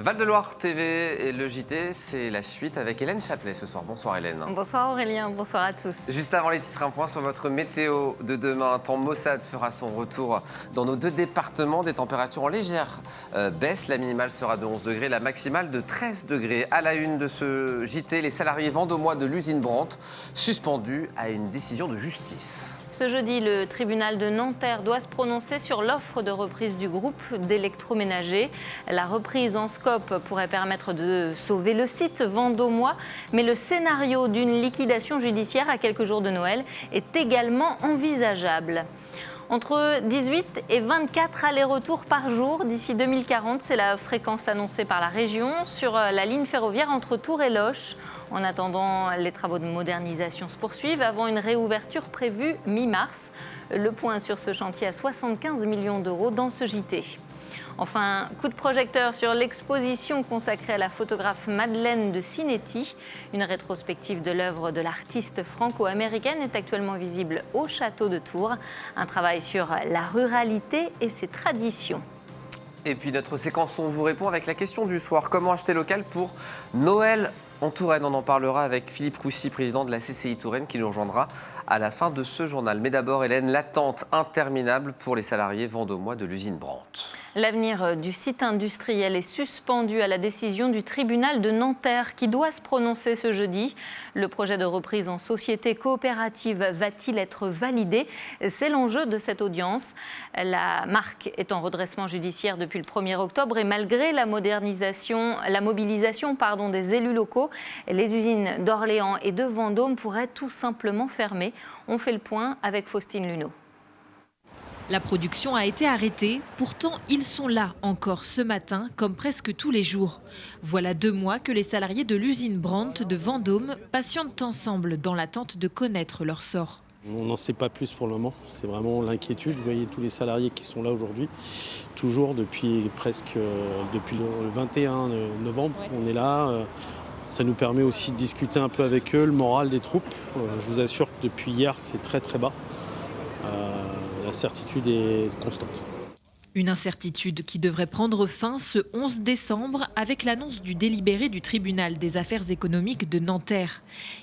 Val-de-Loire TV et le JT, c'est la suite avec Hélène Chaplet ce soir. Bonsoir Hélène. Bonsoir Aurélien, bonsoir à tous. Juste avant les titres, un point sur votre météo de demain. Un temps maussade fera son retour dans nos deux départements. Des températures en légère baisse. La minimale sera de 11 degrés, la maximale de 13 degrés. À la une de ce JT, les salariés vendômois de l'usine Brandt suspendus à une décision de justice. Ce jeudi, le tribunal de Nanterre doit se prononcer sur l'offre de reprise du groupe d'électroménager. La reprise en scope pourrait permettre de sauver le site vendômois, mais le scénario d'une liquidation judiciaire à quelques jours de Noël est également envisageable. Entre 18 et 24 allers-retours par jour d'ici 2040, c'est la fréquence annoncée par la région sur la ligne ferroviaire entre Tours et Loches. En attendant, les travaux de modernisation se poursuivent avant une réouverture prévue mi-mars. Le point sur ce chantier à 75 millions d'euros dans ce JT. Enfin, coup de projecteur sur l'exposition consacrée à la photographe Madeleine de Cinetti. Une rétrospective de l'œuvre de l'artiste franco-américaine est actuellement visible au château de Tours. Un travail sur la ruralité et ses traditions. Et puis notre séquence On vous répond avec la question du soir. Comment acheter local pour Noël en Touraine? On en parlera avec Philippe Roussy, président de la CCI Touraine, qui nous rejoindra à la fin de ce journal. Mais d'abord, Hélène, l'attente interminable pour les salariés vendômois de l'usine Brandt. L'avenir du site industriel est suspendu à la décision du tribunal de Nanterre qui doit se prononcer ce jeudi. Le projet de reprise en société coopérative va-t-il être validé? C'est l'enjeu de cette audience. La marque est en redressement judiciaire depuis le 1er octobre et malgré la mobilisation des élus locaux, les usines d'Orléans et de Vendôme pourraient tout simplement fermer. On fait le point avec Faustine Luneau. La production a été arrêtée, pourtant ils sont là encore ce matin, comme presque tous les jours. Voilà 2 mois que les salariés de l'usine Brandt de Vendôme patientent ensemble dans l'attente de connaître leur sort. On n'en sait pas plus pour le moment, c'est vraiment l'inquiétude. Vous voyez tous les salariés qui sont là aujourd'hui, toujours depuis le 21 novembre, on est là. Ça nous permet aussi de discuter un peu avec eux, le moral des troupes. Je vous assure que depuis hier, c'est très très bas. La certitude est constante. Une incertitude qui devrait prendre fin ce 11 décembre avec l'annonce du délibéré du tribunal des affaires économiques de Nanterre.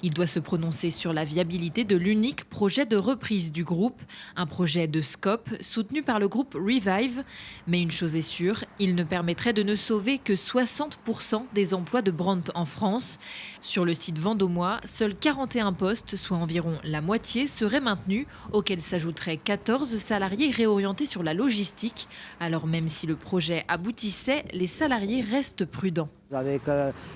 Il doit se prononcer sur la viabilité de l'unique projet de reprise du groupe, un projet de scope soutenu par le groupe Revive. Mais une chose est sûre, il ne permettrait de ne sauver que 60% des emplois de Brandt en France. Sur le site vendômois, seuls 41 postes, soit environ la moitié, seraient maintenus, auxquels s'ajouteraient 14 salariés réorientés sur la logistique. Alors même si le projet aboutissait, les salariés restent prudents. Avec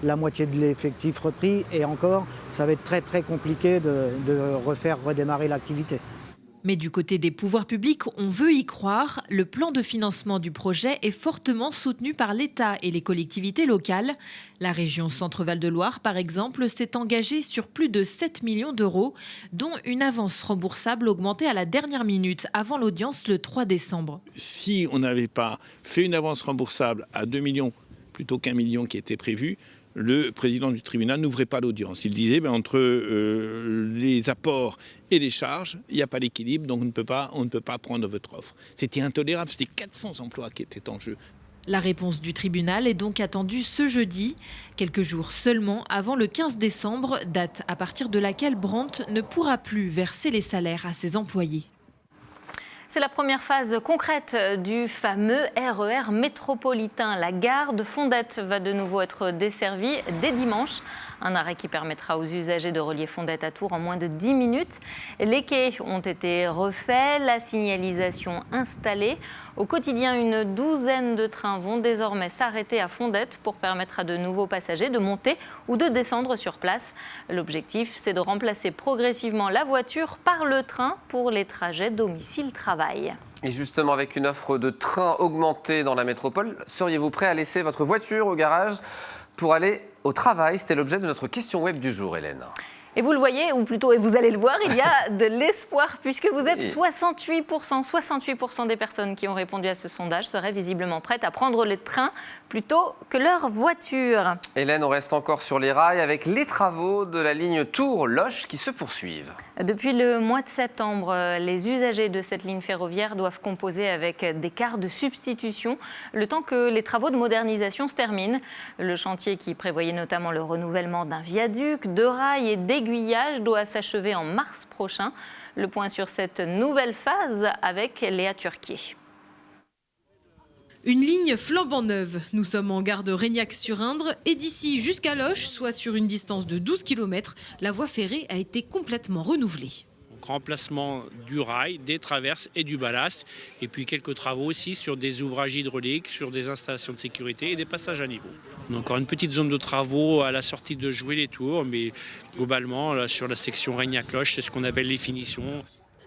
la moitié de l'effectif repris et encore, ça va être très très compliqué de refaire redémarrer l'activité. Mais du côté des pouvoirs publics, on veut y croire. Le plan de financement du projet est fortement soutenu par l'État et les collectivités locales. La région Centre-Val de Loire, par exemple, s'est engagée sur plus de 7 millions d'euros, dont une avance remboursable augmentée à la dernière minute avant l'audience le 3 décembre. Si on n'avait pas fait une avance remboursable à 2 millions plutôt qu'1 million qui était prévu, le président du tribunal n'ouvrait pas l'audience. Il disait entre les apports et les charges, il n'y a pas d'équilibre, donc on ne peut pas prendre votre offre. C'était intolérable, c'était 400 emplois qui étaient en jeu. La réponse du tribunal est donc attendue ce jeudi, quelques jours seulement avant le 15 décembre, date à partir de laquelle Brandt ne pourra plus verser les salaires à ses employés. C'est la première phase concrète du fameux RER métropolitain. La gare de Fondette va de nouveau être desservie dès dimanche. Un arrêt qui permettra aux usagers de relier Fondette à Tours en moins de 10 minutes. Les quais ont été refaits, la signalisation installée. Au quotidien, une douzaine de trains vont désormais s'arrêter à Fondette pour permettre à de nouveaux passagers de monter ou de descendre sur place. L'objectif, c'est de remplacer progressivement la voiture par le train pour les trajets domicile-travail. Et justement, avec une offre de train augmentée dans la métropole, seriez-vous prêt à laisser votre voiture au garage pour aller au travail? C'était l'objet de notre question web du jour, Hélène. Et vous le voyez, ou plutôt et vous allez le voir, il y a de l'espoir puisque vous êtes 68% des personnes qui ont répondu à ce sondage seraient visiblement prêtes à prendre le train plutôt que leur voiture. Hélène, on reste encore sur les rails avec les travaux de la ligne Tours-Loches qui se poursuivent. Depuis le mois de septembre, les usagers de cette ligne ferroviaire doivent composer avec des cars de substitution le temps que les travaux de modernisation se terminent. Le chantier qui prévoyait notamment le renouvellement d'un viaduc, de rails et d'aiguillage doit s'achever en mars prochain. Le point sur cette nouvelle phase avec Léa Turquier. Une ligne flambant neuve. Nous sommes en gare de Reignac-sur-Indre et d'ici jusqu'à Loches, soit sur une distance de 12 km, la voie ferrée a été complètement renouvelée. Donc, remplacement du rail, des traverses et du ballast. Et puis quelques travaux aussi sur des ouvrages hydrauliques, sur des installations de sécurité et des passages à niveau. On a encore une petite zone de travaux à la sortie de Joué-les-Tours, mais globalement, là, sur la section Reignac-Loches, c'est ce qu'on appelle les finitions.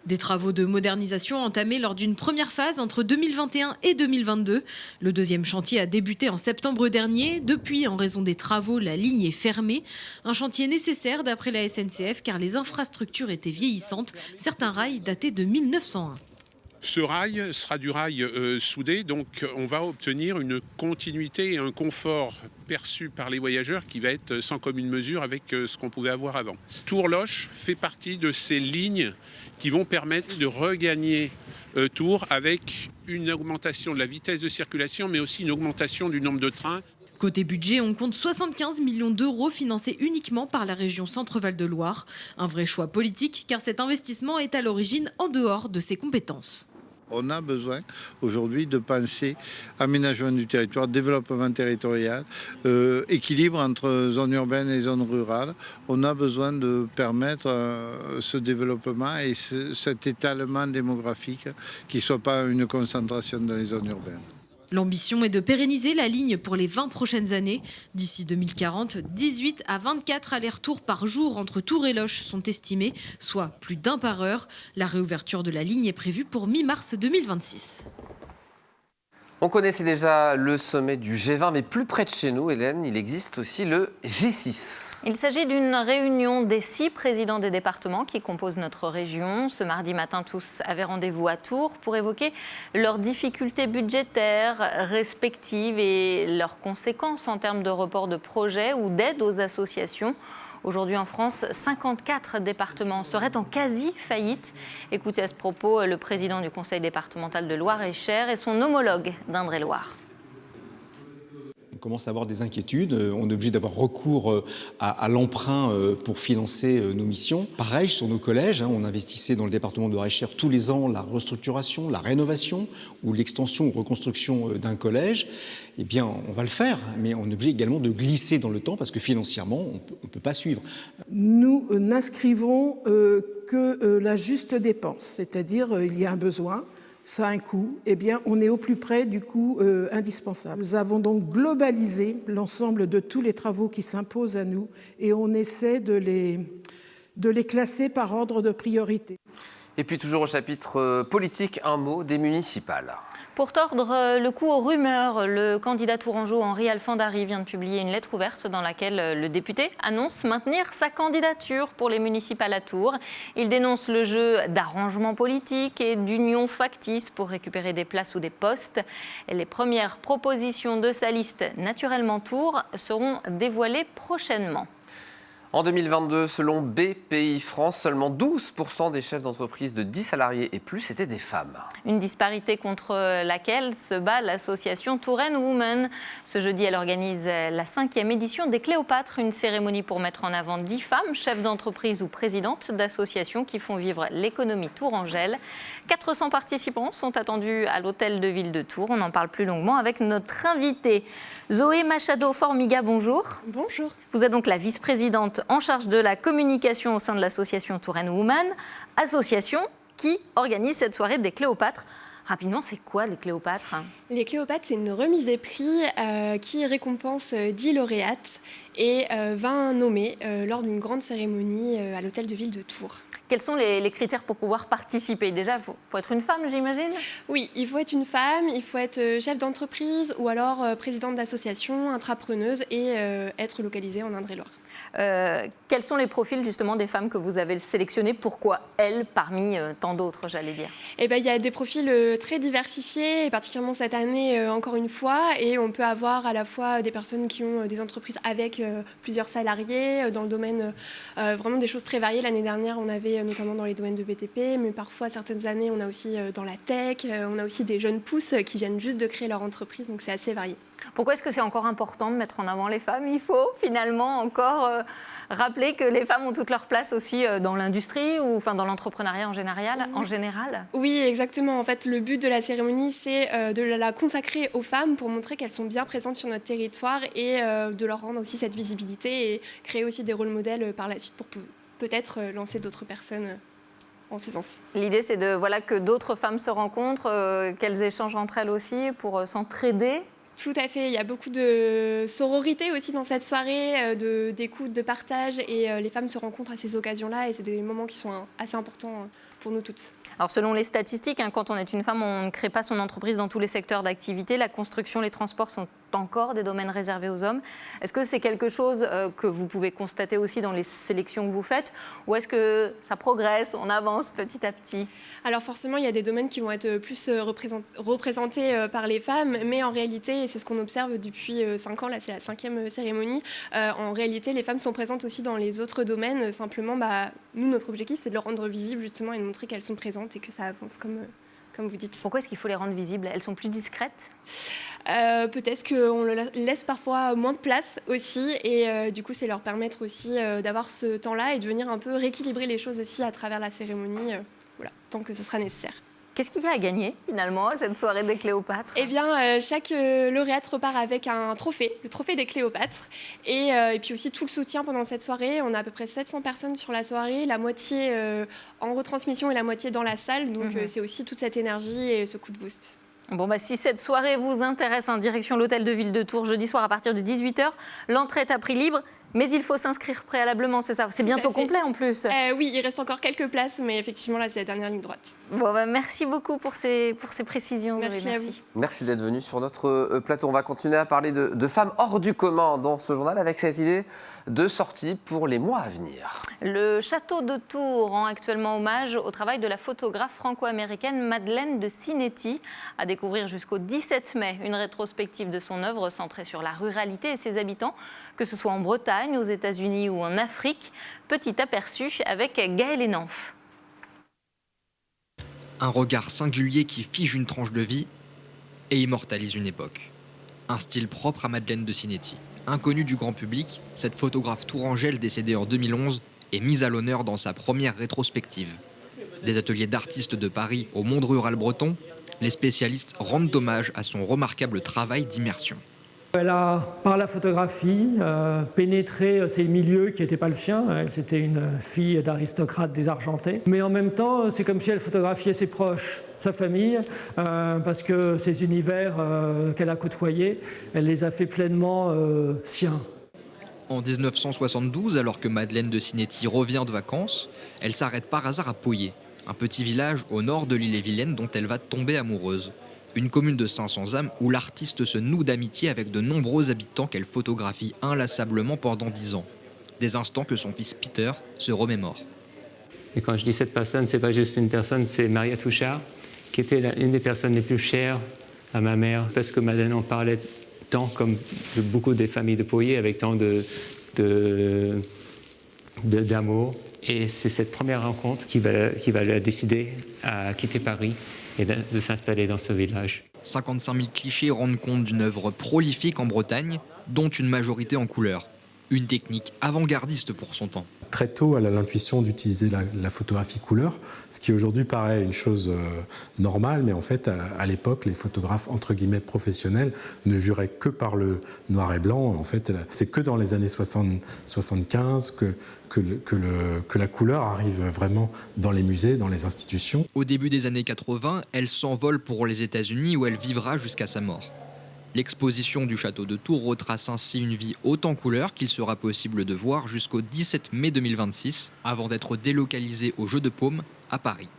Des travaux de modernisation entamés lors d'une première phase entre 2021 et 2022. Le deuxième chantier a débuté en septembre dernier. Depuis, en raison des travaux, la ligne est fermée. Un chantier nécessaire d'après la SNCF car les infrastructures étaient vieillissantes. Certains rails dataient de 1901. Ce rail sera du rail soudé, donc on va obtenir une continuité et un confort perçu par les voyageurs qui va être sans commune mesure avec ce qu'on pouvait avoir avant. Tours-Loches fait partie de ces lignes qui vont permettre de regagner Tours avec une augmentation de la vitesse de circulation, mais aussi une augmentation du nombre de trains. Côté budget, on compte 75 millions d'euros financés uniquement par la région Centre-Val de Loire. Un vrai choix politique car cet investissement est à l'origine en dehors de ses compétences. On a besoin aujourd'hui de penser aménagement du territoire, développement territorial, équilibre entre zones urbaines et zones rurales. On a besoin de permettre ce développement et cet étalement démographique qui ne soit pas une concentration dans les zones urbaines. L'ambition est de pérenniser la ligne pour les 20 prochaines années. D'ici 2040, 18 à 24 allers-retours par jour entre Tours et Loches sont estimés, soit plus d'un par heure. La réouverture de la ligne est prévue pour mi-mars 2026. On connaissait déjà le sommet du G20, mais plus près de chez nous, Hélène, il existe aussi le G6. Il s'agit d'une réunion des 6 présidents des départements qui composent notre région. Ce mardi matin, tous avaient rendez-vous à Tours pour évoquer leurs difficultés budgétaires respectives et leurs conséquences en termes de report de projets ou d'aide aux associations. Aujourd'hui en France, 54 départements seraient en quasi-faillite. Écoutez à ce propos le président du conseil départemental de Loire-et-Cher et son homologue d'Indre-et-Loire. On commence à avoir des inquiétudes, on est obligé d'avoir recours à l'emprunt pour financer nos missions. Pareil sur nos collèges, on investissait dans le département de Loire-et-Cher tous les ans la restructuration, la rénovation ou l'extension ou reconstruction d'un collège. Eh bien, on va le faire, mais on est obligé également de glisser dans le temps parce que financièrement, on ne peut pas suivre. Nous n'inscrivons que la juste dépense, c'est-à-dire il y a un besoin. Ça a un coût, eh bien, on est au plus près du coût indispensable. Nous avons donc globalisé l'ensemble de tous les travaux qui s'imposent à nous et on essaie de les classer par ordre de priorité. Et puis toujours au chapitre politique, un mot des municipales. Pour tordre le cou aux rumeurs, le candidat tourangeau Henri Alfandari vient de publier une lettre ouverte dans laquelle le député annonce maintenir sa candidature pour les municipales à Tours. Il dénonce le jeu d'arrangements politiques et d'unions factices pour récupérer des places ou des postes. Et les premières propositions de sa liste Naturellement Tours seront dévoilées prochainement. En 2022, selon BPI France, seulement 12% des chefs d'entreprise de 10 salariés et plus étaient des femmes. Une disparité contre laquelle se bat l'association Touraine Women. Ce jeudi, elle organise la 5e édition des Cléopâtres, une cérémonie pour mettre en avant 10 femmes, chefs d'entreprise ou présidentes d'associations qui font vivre l'économie tourangelle. 400 participants sont attendus à l'hôtel de ville de Tours. On en parle plus longuement avec notre invitée. Zoé Machado-Formiga, bonjour. Bonjour. Vous êtes donc la vice-présidente en charge de la communication au sein de l'association Touraine Women, association qui organise cette soirée des Cléopâtres. Rapidement, c'est quoi les Cléopâtres ? Les Cléopâtres, c'est une remise des prix qui récompense 10 lauréates et 20 nommés lors d'une grande cérémonie à l'hôtel de ville de Tours. Quels sont les critères pour pouvoir participer ? Déjà, il faut être une femme, j'imagine ? Oui, il faut être une femme, il faut être chef d'entreprise ou alors présidente d'association, intrapreneuse et être localisée en Indre-et-Loire. Quels sont les profils justement des femmes que vous avez sélectionnés? Pourquoi elles parmi tant d'autres, j'allais dire? Eh ben, il y a des profils très diversifiés, et particulièrement cette année encore une fois, et on peut avoir à la fois des personnes qui ont des entreprises avec plusieurs salariés, dans le domaine vraiment des choses très variées. L'année dernière, on avait notamment dans les domaines de BTP, mais parfois certaines années, on a aussi dans la tech, on a aussi des jeunes pousses qui viennent juste de créer leur entreprise, donc c'est assez varié. Pourquoi est-ce que c'est encore important de mettre en avant les femmes? Il faut finalement encore rappeler que les femmes ont toute leur place aussi dans l'industrie ou enfin, dans l'entrepreneuriat en général. Oui, exactement. En fait, le but de la cérémonie, c'est de la consacrer aux femmes pour montrer qu'elles sont bien présentes sur notre territoire et de leur rendre aussi cette visibilité et créer aussi des rôles modèles par la suite pour peut-être lancer d'autres personnes en ce sens. L'idée, c'est que d'autres femmes se rencontrent, qu'elles échangent entre elles aussi pour s'entraider. Tout à fait, il y a beaucoup de sororité aussi dans cette soirée, d'écoute, de partage, et les femmes se rencontrent à ces occasions-là, et c'est des moments qui sont assez importants pour nous toutes. Alors selon les statistiques, quand on est une femme, on ne crée pas son entreprise dans tous les secteurs d'activité. La construction, les transports sont encore des domaines réservés aux hommes. Est-ce que c'est quelque chose que vous pouvez constater aussi dans les sélections que vous faites, ou est-ce que ça progresse, on avance petit à petit? Alors forcément, il y a des domaines qui vont être plus représentés par les femmes, mais en réalité, et c'est ce qu'on observe depuis 5 ans, là c'est la 5e cérémonie, en réalité les femmes sont présentes aussi dans les autres domaines. Simplement, nous, notre objectif, c'est de les rendre visibles justement et de montrer qu'elles sont présentes et que ça avance comme vous dites. Pourquoi est-ce qu'il faut les rendre visibles? Elles sont plus discrètes? Peut-être qu'on leur laisse parfois moins de place aussi, et du coup c'est leur permettre aussi d'avoir ce temps-là et de venir un peu rééquilibrer les choses aussi à travers la cérémonie, tant que ce sera nécessaire. Qu'est-ce qu'il y a à gagner finalement à cette soirée des Cléopâtres? Eh bien, chaque lauréate repart avec un trophée, le trophée des Cléopâtres, et puis aussi tout le soutien pendant cette soirée. On a à peu près 700 personnes sur la soirée, la moitié en retransmission et la moitié dans la salle, donc c'est aussi toute cette énergie et ce coup de boost. Bon, si cette soirée vous intéresse, direction l'hôtel de ville de Tours, jeudi soir à partir de 18h, l'entrée est à prix libre. Mais il faut s'inscrire préalablement, c'est ça? C'est bientôt complet en plus. Oui, il reste encore quelques places, mais effectivement, là, c'est la dernière ligne droite. Bon, merci beaucoup pour ces précisions. Merci à vous. Merci d'être venu sur notre plateau. On va continuer à parler de femmes hors du commun dans ce journal avec cette idée de sortie pour les mois à venir. Le château de Tours rend actuellement hommage au travail de la photographe franco-américaine Madeleine de Cinetti. À découvrir jusqu'au 17 mai, une rétrospective de son œuvre centrée sur la ruralité et ses habitants, que ce soit en Bretagne, aux États-Unis ou en Afrique. Petit aperçu avec Gaël Enanf. Un regard singulier qui fige une tranche de vie et immortalise une époque. Un style propre à Madeleine de Cinetti. Inconnue du grand public, cette photographe tourangelle décédée en 2011 est mise à l'honneur dans sa première rétrospective. Des ateliers d'artistes de Paris au monde rural breton, les spécialistes rendent hommage à son remarquable travail d'immersion. Elle a, par la photographie, pénétré ces milieux qui n'étaient pas le sien. Elle, c'était une fille d'aristocrate désargentée. Mais en même temps, c'est comme si elle photographiait ses proches, sa famille, parce que ces univers qu'elle a côtoyés, elle les a fait pleinement siens. En 1972, alors que Madeleine de Cinetti revient de vacances, elle s'arrête par hasard à Poyet, un petit village au nord de l'île-et-Vilaine dont elle va tomber amoureuse. Une commune de 500 âmes où l'artiste se noue d'amitié avec de nombreux habitants qu'elle photographie inlassablement pendant 10 ans. Des instants que son fils Peter se remémore. Et quand je dis cette personne, c'est pas juste une personne, c'est Maria Touchard, qui était une des personnes les plus chères à ma mère, parce que Madeleine en parlait tant, comme de beaucoup des familles de Poyet, avec tant d'amour. Et c'est cette première rencontre qui va la décider à quitter Paris et de s'installer dans ce village. 55 000 clichés rendent compte d'une œuvre prolifique en Bretagne, dont une majorité en couleur. Une technique avant-gardiste pour son temps. Très tôt, elle a l'intuition d'utiliser la photographie couleur, ce qui aujourd'hui paraît une chose normale, mais en fait, à l'époque, les photographes entre guillemets professionnels ne juraient que par le noir et blanc. En fait, c'est que dans les années 75 que la couleur arrive vraiment dans les musées, dans les institutions. Au début des années 80, elle s'envole pour les États-Unis où elle vivra jusqu'à sa mort. L'exposition du château de Tours retrace ainsi une vie haute en couleurs qu'il sera possible de voir jusqu'au 17 mai 2026, avant d'être délocalisée au Jeu de Paume à Paris.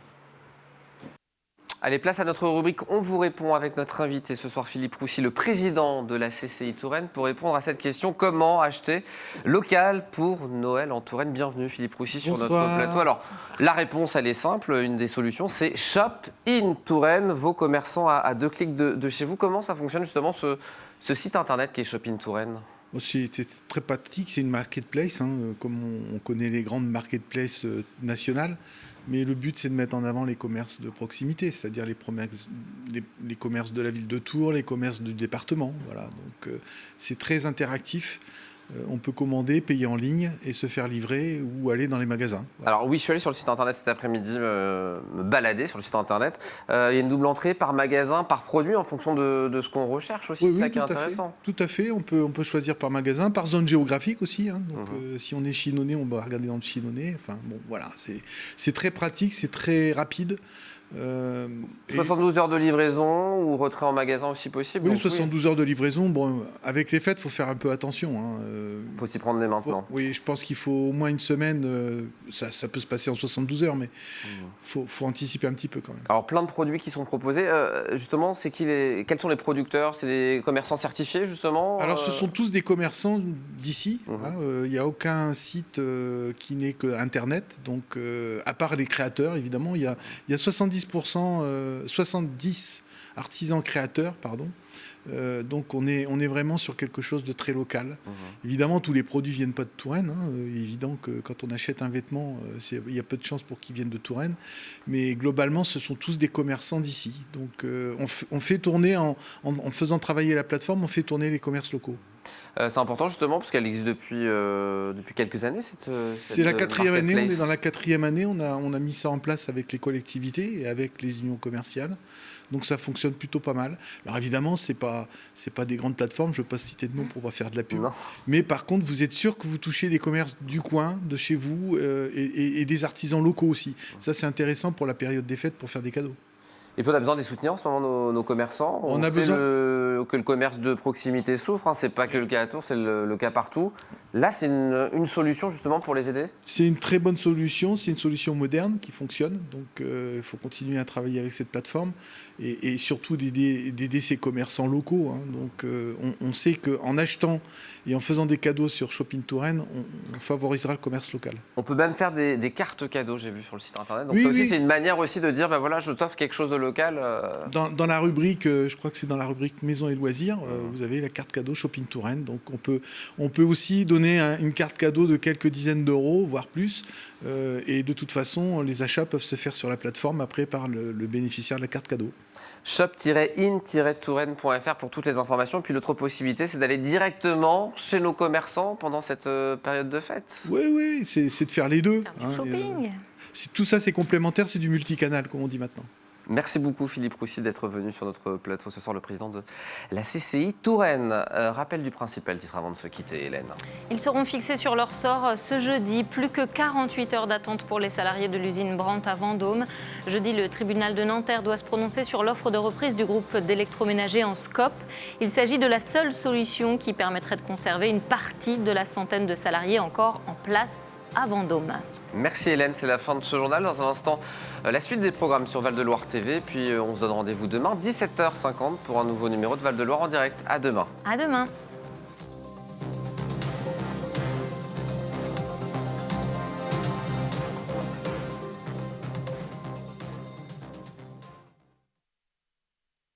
Allez, place à notre rubrique On vous répond avec notre invité ce soir, Philippe Roussy, le président de la CCI Touraine, pour répondre à cette question: comment acheter local pour Noël en Touraine? Bienvenue Philippe Roussy sur notre plateau. Alors, la réponse, elle est simple. Une des solutions, c'est Shop in Touraine, vos commerçants à 2 clics de chez vous. Comment ça fonctionne justement ce site internet qui est Shop in Touraine? C'est très pratique, c'est une marketplace, comme on connaît les grandes marketplaces nationales. Mais le but, c'est de mettre en avant les commerces de proximité, c'est-à-dire les commerces de la ville de Tours, les commerces du département. Voilà. Donc, c'est très interactif. On peut commander, payer en ligne et se faire livrer ou aller dans les magasins. Voilà. Alors oui, je suis allé sur le site internet cet après-midi, me balader sur le site internet. Il y a une double entrée par magasin, par produit, en fonction de ce qu'on recherche aussi. C'est ça qui est intéressant. Tout à fait. On peut choisir par magasin, par zone géographique aussi. Donc, si on est Chinonais, on va regarder dans le Chinonais. Enfin, bon, voilà, c'est très pratique, c'est très rapide. 72 heures de livraison ou retrait en magasin aussi possible? Oui, 72 heures de livraison. Bon, avec les fêtes, il faut faire un peu attention. Faut s'y prendre dès maintenant. Oui, je pense qu'il faut au moins une semaine. Ça peut se passer en 72 heures, mais faut anticiper un petit peu quand même. Alors, plein de produits qui sont proposés. Justement, quels sont les producteurs? C'est des commerçants certifiés, justement? Alors, ce sont tous des commerçants d'ici. Il n'y a aucun site qui n'est que Internet. Donc, à part les créateurs, évidemment, il y a 70 artisans créateurs, pardon. Donc on est vraiment sur quelque chose de très local. Évidemment, tous les produits viennent pas de Touraine. Il est évident que quand on achète un vêtement, il y a peu de chances pour qu'ils viennent de Touraine. Mais globalement, ce sont tous des commerçants d'ici. Donc on fait tourner, en faisant travailler la plateforme, on fait tourner les commerces locaux. C'est important justement parce qu'elle existe depuis quelques années. C'est la 4e année, on est dans la 4e année, on a mis ça en place avec les collectivités et avec les unions commerciales. Donc ça fonctionne plutôt pas mal. Alors évidemment, c'est pas des grandes plateformes, je ne veux pas citer de nom pour pas faire de la pub. Non. Mais par contre, vous êtes sûr que vous touchez des commerces du coin, de chez vous, et des artisans locaux aussi. Ça, c'est intéressant pour la période des fêtes, pour faire des cadeaux. Et puis on a besoin de les soutenir en ce moment, nos commerçants. On a besoin que le commerce de proximité souffre. C'est pas que le cas à Tours, c'est le cas partout. Là, c'est une solution justement pour les aider? C'est une très bonne solution. C'est une solution moderne qui fonctionne. Donc, il faut continuer à travailler avec cette plateforme et surtout d'aider ces commerçants locaux. Donc, on sait qu'en achetant et en faisant des cadeaux sur Shop in Touraine, on favorisera le commerce local. On peut même faire des cartes cadeaux, j'ai vu sur le site internet. Donc c'est une manière aussi de dire, voilà, je t'offre quelque chose de local. Dans la rubrique, je crois que c'est dans la rubrique Maison et Loisirs, vous avez la carte cadeau Shop in Touraine. Donc on peut aussi donner une carte cadeau de quelques dizaines d'euros, voire plus. Et de toute façon, les achats peuvent se faire sur la plateforme après par le bénéficiaire de la carte cadeau. shop-in-touraine.fr pour toutes les informations. Puis l'autre possibilité, c'est d'aller directement chez nos commerçants pendant cette période de fête. Oui, c'est de faire les deux. Faire du shopping. Tout ça, c'est complémentaire, c'est du multicanal, comme on dit maintenant. Merci beaucoup Philippe Roussy d'être venu sur notre plateau ce soir, le président de la CCI Touraine. Rappel du principal titre avant de se quitter, Hélène. Ils seront fixés sur leur sort ce jeudi. Plus que 48 heures d'attente pour les salariés de l'usine Brandt à Vendôme. Jeudi, le tribunal de Nanterre doit se prononcer sur l'offre de reprise du groupe d'électroménager en SCOP. Il s'agit de la seule solution qui permettrait de conserver une partie de la centaine de salariés encore en place à Vendôme. Merci Hélène, c'est la fin de ce journal. Dans un instant, la suite des programmes sur Val-de-Loire TV. Puis on se donne rendez-vous demain, 17h50, pour un nouveau numéro de Val-de-Loire en direct. À demain. À demain.